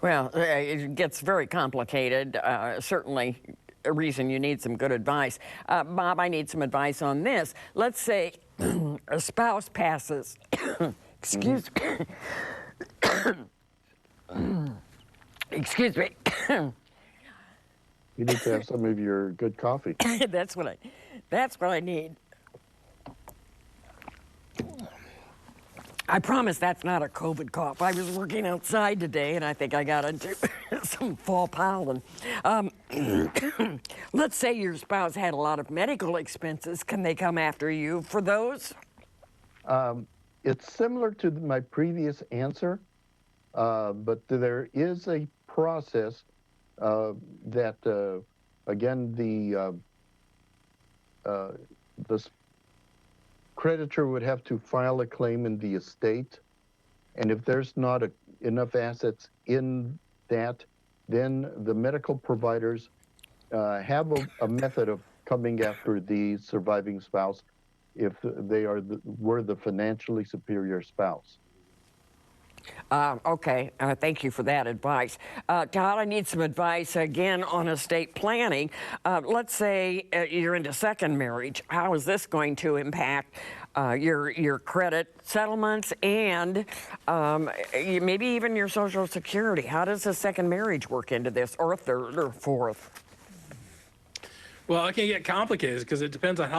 Well, it gets very complicated. Certainly a reason you need some good advice. Bob, I need some advice on this. Let's say a spouse passes. Excuse me. Excuse me. You need to have some of your good coffee. That's what I need. I promise that's not a COVID cough. I was working outside today, and I think I got into some fall pollen. Let's say your spouse had a lot of medical expenses. Can they come after you for those? It's similar to my previous answer, but there is a process that, again, the creditor would have to file a claim in the estate, and if there's not enough assets in that, then the medical providers have a method of coming after the surviving spouse if they were the financially superior spouse. Okay, thank you for that advice. Todd, I need some advice again on estate planning. Let's say you're into second marriage. How is this going to impact your credit settlements and maybe even your Social Security? How does a second marriage work into this, or a third or fourth? Well, it can get complicated because it depends on how